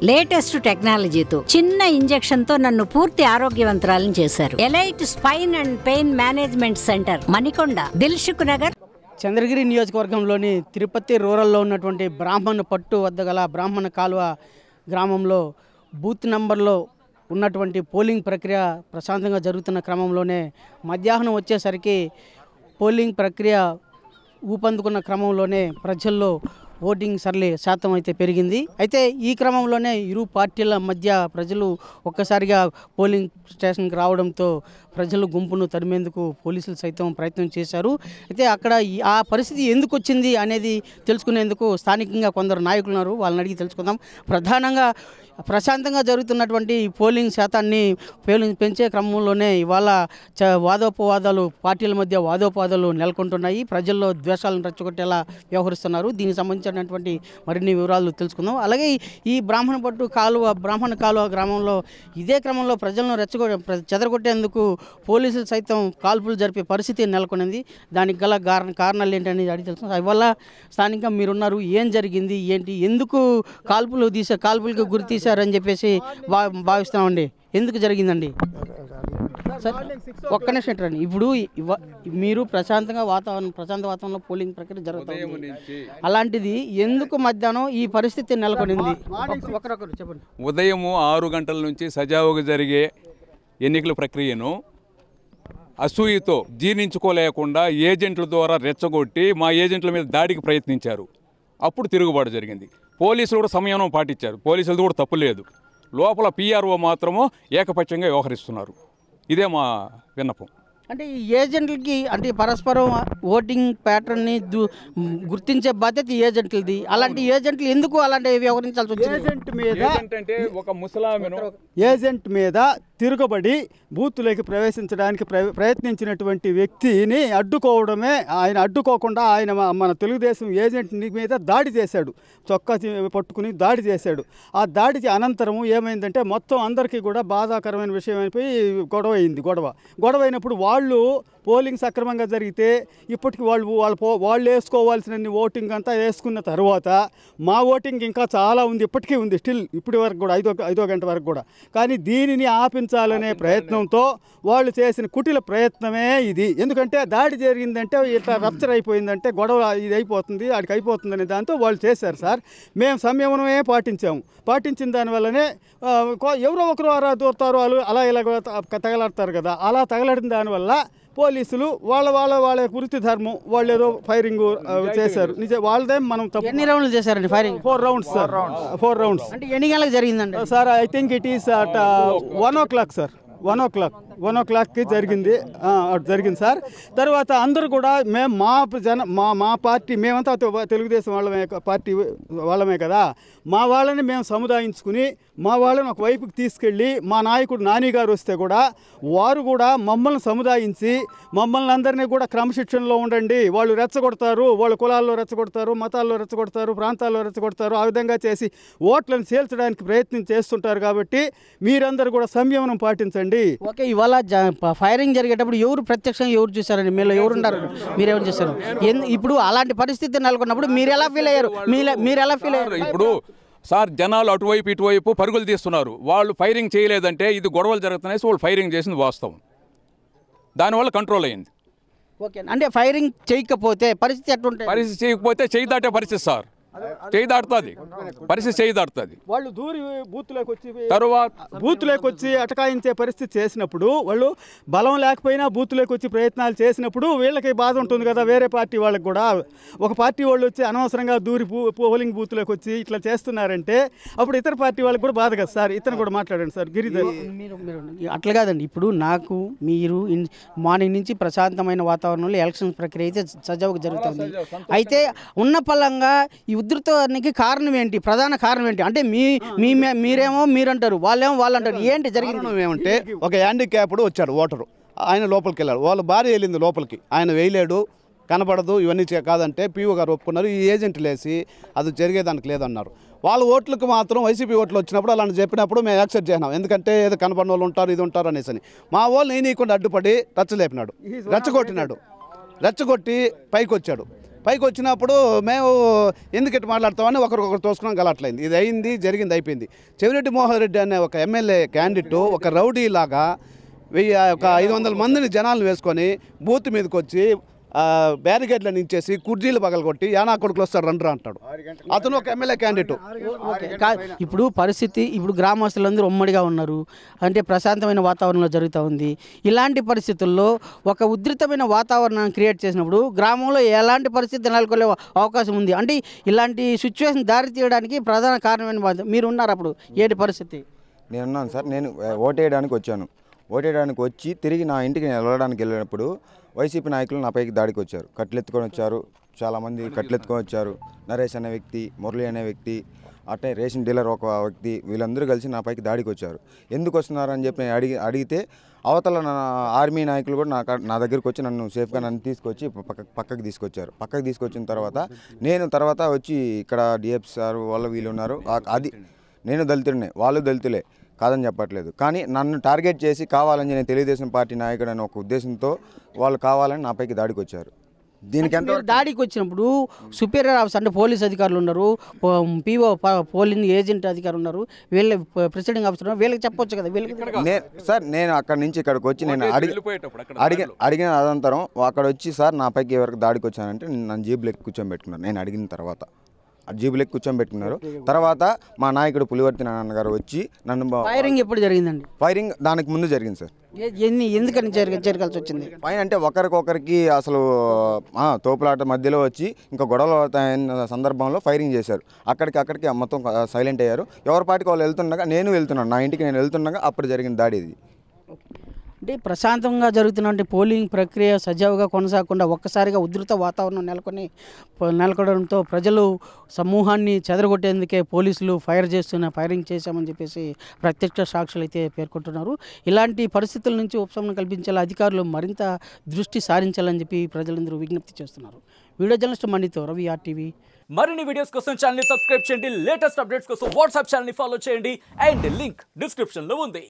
Latest టెక్నాలజీతో చిన్న injection తో నన్ను పూర్తి ఆరోగ్యవంతురాలను చేశారు. Elite spine and pain management centre, Manikonda, Dilsukh Nagar. Chandragiri నియోజకవర్గంలోని తిరుపతి రూరల్లో ఉన్నటువంటి బ్రాహ్మణ పట్టు వద్ద గల బ్రాహ్మణ కాలువ గ్రామంలో బూత్ నంబర్లో ఉన్నటువంటి పోలింగ్ ప్రక్రియ ప్రశాంతంగా జరుగుతున్న క్రమంలోనే మధ్యాహ్నం వచ్చేసరికి పోలింగ్ ప్రక్రియ ఊపందుకున్న క్రమంలోనే ప్రజల్లో ఓటింగ్ సర్లే శాతం అయితే పెరిగింది. అయితే ఈ క్రమంలోనే ఇరు పార్టీల మధ్య ప్రజలు ఒక్కసారిగా పోలింగ్ స్టేషన్కి రావడంతో ప్రజలు గుంపును తరిమేందుకు పోలీసులు సైతం ప్రయత్నం చేశారు. అయితే అక్కడ ఆ పరిస్థితి ఎందుకు వచ్చింది అనేది తెలుసుకునేందుకు స్థానికంగా కొందరు నాయకులు ఉన్నారు, వాళ్ళని అడిగి తెలుసుకుందాం. ప్రధానంగా ప్రశాంతంగా జరుగుతున్నటువంటి పోలింగ్ శాతాన్ని పెంచే క్రమంలోనే ఇవాళ వాదోపవాదాలు, పార్టీల మధ్య వాదోపవాదాలు నెలకొంటున్నాయి. ప్రజల్లో ద్వేషాలను రెచ్చగొట్టేలా వ్యవహరిస్తున్నారు. దీనికి సంబంధించినటువంటి మరిన్ని వివరాలు తెలుసుకుందాం. అలాగే ఈ బ్రాహ్మణ కాలువ గ్రామంలో ఇదే క్రమంలో ప్రజలను చెదరగొట్టేందుకు పోలీసులు సైతం కాల్పులు జరిపే పరిస్థితి నెలకొనింది. దానికి గల కారణాలు ఏంటనేది అడిగి తెలుసుకుందాం. ఇవాళ స్థానికంగా మీరున్నారు, ఏం జరిగింది, ఏంటి, ఎందుకు కాల్పులకు గురి తీశారని చెప్పేసి భావిస్తున్నామండి? ఎందుకు జరిగిందండి సార్? ఒక్క నిమిషం రండి. ఇప్పుడు మీరు ప్రశాంత వాతావరణంలో పోలింగ్ ప్రక్రియ జరుగుతుంది, అలాంటిది ఎందుకు మధ్యాహ్నం ఈ పరిస్థితి నెలకొనింది? ఒకరొకరు చెప్పండి. ఉదయం 6 గంటల నుంచి సజావుగా జరిగే ఎన్నికల ప్రక్రియను అసూయతో జీర్ణించుకోలేకుండా ఏజెంట్ల ద్వారా రెచ్చగొట్టి మా ఏజెంట్ల మీద దాడికి ప్రయత్నించారు. అప్పుడు తిరుగుబాటు జరిగింది. పోలీసులు కూడా సంయమనం పాటించారు. పోలీసులది కూడా తప్పు లేదు. లోపల పిఆర్ఓ మాత్రము ఏకపక్షంగా వ్యవహరిస్తున్నారు. ఇదే మా విన్నపం. అంటే ఈ ఏజెంట్లకి అంటే పరస్పరం ఓటింగ్ ప్యాటర్న్ని గుర్తించే బాధ్యత ఏజెంట్లది. అలాంటి ఏజెంట్లు ఎందుకు అలాంటి వ్యవహరించాల్సి వచ్చింది? ఏజెంట్ మీద తిరుగుబడి బూత్లోకి ప్రవేశించడానికి ప్రయత్నించినటువంటి వ్యక్తిని అడ్డుకోవడమే, ఆయన అడ్డుకోకుండా ఆయన మన తెలుగుదేశం ఏజెంట్ మీద దాడి చేశాడు. చొక్కా పట్టుకుని దాడి చేశాడు. ఆ దాడికి అనంతరం ఏమైందంటే మొత్తం అందరికీ కూడా బాధాకరమైన విషయం అయిపోయి గొడవ అయినప్పుడు వాళ్ళు పోలింగ్ సక్రమంగా జరిగితే ఇప్పటికి వాళ్ళు వేసుకోవాల్సిన ఓటింగ్ అంతా వేసుకున్న తర్వాత మా ఓటింగ్ ఇంకా చాలా ఉంది, ఇప్పటికీ ఉంది, స్టిల్ ఇప్పటి వరకు కూడా 5 గంట వరకు కూడా. కానీ దీనిని ఆపించాలనే ప్రయత్నంతో వాళ్ళు చేసిన కుటిల ప్రయత్నమే ఇది. ఎందుకంటే దాడి జరిగిందంటే ఇట్లా రప్చర్ అయిపోయిందంటే గొడవ ఇది అయిపోతుంది, ఆడికి అయిపోతుందనే దాంతో వాళ్ళు చేశారు సార్. మేము సంయమనమే పాటించిన దానివల్లనే ఎవరో ఒకరు దూరతారు, వాళ్ళు అలా ఇలా తగలాడతారు కదా. అలా తగలడిన దానివల్ల పోలీసులు వాళ్ళ వృత్తి ధర్మం, వాళ్ళు ఏదో ఫైరింగ్ చేశారు. వాళ్ళదే మనం తప్పు. ఎన్ని రౌండ్లు చేశారండి ఫైరింగ్? 4 rounds sir. 4 రౌండ్స్. అంటే ఎన్ని గంటలకు జరిగిందండి sir? I think it is at 1 o'clock sir. 1 o'clockకి జరిగింది సార్. తర్వాత అందరూ కూడా మేము మా పార్టీ, మేమంతా తెలుగుదేశం పార్టీ వాళ్ళమే కదా, మా వాళ్ళని మేము సముదాయించుకుని మా వాళ్ళని ఒక వైపుకి తీసుకెళ్ళి మా నాయకుడు నాని గారు వస్తే కూడా వారు కూడా మమ్మల్ని సముదాయించి మమ్మల్ని అందరినీ కూడా క్రమశిక్షణలో ఉండండి, వాళ్ళు రెచ్చగొడతారు, వాళ్ళ కులాల్లో రెచ్చగొడతారు, మతాల్లో రెచ్చగొడతారు, ప్రాంతాల్లో రెచ్చగొడతారు, ఆ విధంగా చేసి ఓట్లను చేల్చడానికి ప్రయత్నం చేస్తుంటారు. కాబట్టి మీరందరూ కూడా సంయమనం పాటించండి. ఓకే, ఇవాళ ఫైరింగ్ జరిగేటప్పుడు ఎవరు ప్రత్యక్షంగా ఎవరు చూశారండి? మీలో ఎవరున్నారు? మీరెవరు చూశారు? ఇప్పుడు అలాంటి పరిస్థితి నెలకొన్నప్పుడు మీరు ఎలా ఫీల్ అయ్యారు? ఇప్పుడు సార్ జనాలు అటువైపు ఇటువైపు పరుగులు తీస్తున్నారు. వాళ్ళు ఫైరింగ్ చేయలేదంటే ఇది గొడవలు జరుగుతున్నాయి. వాళ్ళు ఫైరింగ్ చేసింది వాస్తవం, దానివల్ల కంట్రోల్ అయింది. ఓకే, అంటే ఫైరింగ్ చేయకపోతే పరిస్థితి ఎట్లుంటుంది? పరిస్థితి చేయకపోతే చేయి దాటే పరిస్థితి సార్. చేయి దాటుతుంది పరిస్థితి, చేయి దాటుతుంది. వాళ్ళు దూరి బూత్లోకి వచ్చి అటకాయించే పరిస్థితి చేసినప్పుడు, వాళ్ళు బలం లేకపోయినా బూత్లోకి వచ్చి ప్రయత్నాలు చేసినప్పుడు వీళ్ళకి బాధ ఉంటుంది కదా. వేరే పార్టీ వాళ్ళకి కూడా ఒక పార్టీ వాళ్ళు వచ్చి అనవసరంగా దూరి పోలింగ్ బూత్లోకి వచ్చి ఇట్లా చేస్తున్నారంటే అప్పుడు ఇతర పార్టీ వాళ్ళకి కూడా బాధ కదా సార్. ఇతను కూడా మాట్లాడండి సార్. గిరిధర్, మీరు అట్లా కాదండి. ఇప్పుడు మీరు మార్నింగ్ నుంచి ప్రశాంతమైన వాతావరణంలో ఎలక్షన్ ప్రక్రియ అయితే సజావుగా జరుగుతుంది. అయితే ఉన్న పలంగా ఈ ఉధృతానికి కారణం ఏంటి? ప్రధాన కారణం ఏంటి? అంటే మీరేమో మీరంటారు, వాళ్ళేమో వాళ్ళు అంటారు. ఏంటి జరిగింది? ఏమంటే ఒక హ్యాండిక్యాప్డ్ వచ్చాడు ఓటరు, ఆయన లోపలికి వెళ్ళాడు. వాళ్ళ భార్య వెళ్ళింది లోపలికి, ఆయన వేయలేడు, కనపడదు, ఇవన్నీ కాదంటే పీఓ గారు ఒప్పుకున్నారు. ఈ ఏజెంట్లు వేసి అది జరిగేదానికి లేదన్నారు. వాళ్ళ ఓట్లకు మాత్రం వైసీపీ ఓట్లు వచ్చినప్పుడు అలాంటి చెప్పినప్పుడు మేము యాక్సెప్ట్ చేసినాం. ఎందుకంటే ఏదో కనపడిన వాళ్ళు ఉంటారు, ఇది ఉంటారు అనేసి. మా వాళ్ళు నేనీయకుండా అడ్డుపడి రెచ్చగొట్టినాడు, రెచ్చగొట్టి పైకి వచ్చాడు. పైకి వచ్చినప్పుడు మేము ఎందుకు ఇట్లా మాట్లాడతామని ఒకరికొకరు తోసుకున్నాం గలట్లయింది. ఇది అయింది, జరిగింది, అయిపోయింది. చెవిరెడ్డి మోహన్ రెడ్డి అనే ఒక ఎమ్మెల్యే క్యాండిడేట్ ఒక రౌడీ లాగా ఒక 500 మందిని జనాలను వేసుకొని బూత్ మీదకి వచ్చి బ్యారికేడ్లు నించేసి కుర్జీలు పగలగొట్టి యానా కొడుకులు వస్తాడు రండ్రా అంటాడు. అతను ఒక ఎమ్మెల్యే క్యాండిడేట్. ఇప్పుడు పరిస్థితి, ఇప్పుడు గ్రామస్తులందరూ ఉమ్మడిగా ఉన్నారు, అంటే ప్రశాంతమైన వాతావరణంలో జరుగుతూ ఉంది. ఇలాంటి పరిస్థితుల్లో ఒక ఉధృతమైన వాతావరణాన్ని క్రియేట్ చేసినప్పుడు గ్రామంలో ఎలాంటి పరిస్థితి నెలకొనే అవకాశం ఉంది? అంటే ఇలాంటి సిచ్యువేషన్ దారి తీయడానికి ప్రధాన కారణమైన మీరు ఉన్నారు అప్పుడు ఏంటి పరిస్థితి? నేనున్నాను సార్. నేను ఓటేయడానికి వచ్చాను. ఓటేయడానికి వచ్చి తిరిగి నా ఇంటికి నేను వెళ్ళడానికి వెళ్ళినప్పుడు వైసీపీ నాయకులు నా పైకి దాడికి వచ్చారు. కట్లెత్తుకొని వచ్చారు, చాలామంది కట్లెత్తుకొని వచ్చారు. నరేష్ అనే వ్యక్తి, మురళి అనే వ్యక్తి, అట్టే రేషన్ డీలర్ ఒక వ్యక్తి, వీళ్ళందరూ కలిసి నా పైకి దాడికి వచ్చారు. ఎందుకు వస్తున్నారని చెప్పి నేను అడిగితే అవతల ఆర్మీ నాయకులు కూడా నా దగ్గరికి వచ్చి నన్ను సేఫ్గా తీసుకొచ్చి పక్కకి తీసుకొచ్చారు. పక్కకి తీసుకొచ్చిన తర్వాత నేను వచ్చి ఇక్కడ డిఎఫ్ సార్ వాళ్ళు వీళ్ళు ఉన్నారు. అది నేను దళితుడినే, వాళ్ళు దళితులే కాదని చెప్పట్లేదు. కానీ నన్ను టార్గెట్ చేసి కావాలని నేను తెలుగుదేశం పార్టీ నాయకుడు అనే ఒక ఉద్దేశంతో వాళ్ళు కావాలని నాపైకి దాడికి వచ్చారు. దీనికి ఎంత దాడికి వచ్చినప్పుడు సుపీరియర్ ఆఫీస్ అంటే పోలీస్ అధికారులు ఉన్నారు, పీఓ పోలింగ్ ఏజెంట్ అధికారులు ఉన్నారు, వీళ్ళ ప్రిసైడింగ్ ఆఫీసర్ ఉన్నారు, వీళ్ళకి చెప్పొచ్చు కదా. వీళ్ళకి సార్ నేను అక్కడి నుంచి ఇక్కడికి వచ్చి నేను అడిగిన అనంతరం అక్కడ వచ్చి సార్ నా పైకి ఎవరికి దాడికి వచ్చానంటే నన్ను జీబులెక్కి కూర్చోబెట్టుకున్నారు. నేను అడిగిన తర్వాత జీబులెక్కి కూర్చోబెట్టుకున్నారు. తర్వాత మా నాయకుడు పులివర్తి నారాయణ గారు వచ్చి నన్ను ఫైరింగ్ ఎప్పుడు జరిగిందండి? ఫైరింగ్ దానికి ముందు జరిగింది సార్. ఎందుకని జరగాల్సి వచ్చింది? పైన అంటే ఒకరికొకరికి అసలు తోపులాట మధ్యలో వచ్చి ఇంకా గొడవలు అయిన సందర్భంలో ఫైరింగ్ చేశారు. అక్కడికి మొత్తం సైలెంట్ అయ్యారు. ఎవరి పాటికి వాళ్ళు వెళ్తుండగా నేను వెళ్తున్నాను, నా ఇంటికి నేను వెళ్తుండగా అప్పుడు జరిగిన దాడి ఇది. అంటే ప్రశాంతంగా జరుగుతున్న పోలింగ్ ప్రక్రియ సజావుగా కొనసాగకుండా ఒక్కసారిగా ఉధృత వాతావరణం నెలకొనడంతో ప్రజలు సమూహాన్ని చెదరగొట్టేందుకే పోలీసులు ఫైరింగ్ చేశామని చెప్పేసి ప్రత్యక్ష సాక్షులు అయితే పేర్కొంటున్నారు. ఇలాంటి పరిస్థితుల నుంచి ఉపశమనం కల్పించేలా అధికారులు మరింత దృష్టి సారించాలని చెప్పి ప్రజలందరూ విజ్ఞప్తి చేస్తున్నారు. వీడియో జర్నలిస్ట్ మణితో రవి, RTV. మరిన్ని వీడియోస్ కోసం ఛానల్ ని సబ్స్క్రైబ్ చేయండి. లేటెస్ట్ అప్డేట్స్ కోసం వాట్సాప్ ఛానల్ ని ఫాలో చేయండి. అండ్ లింక్ డిస్క్రిప్షన్ లో ఉంది.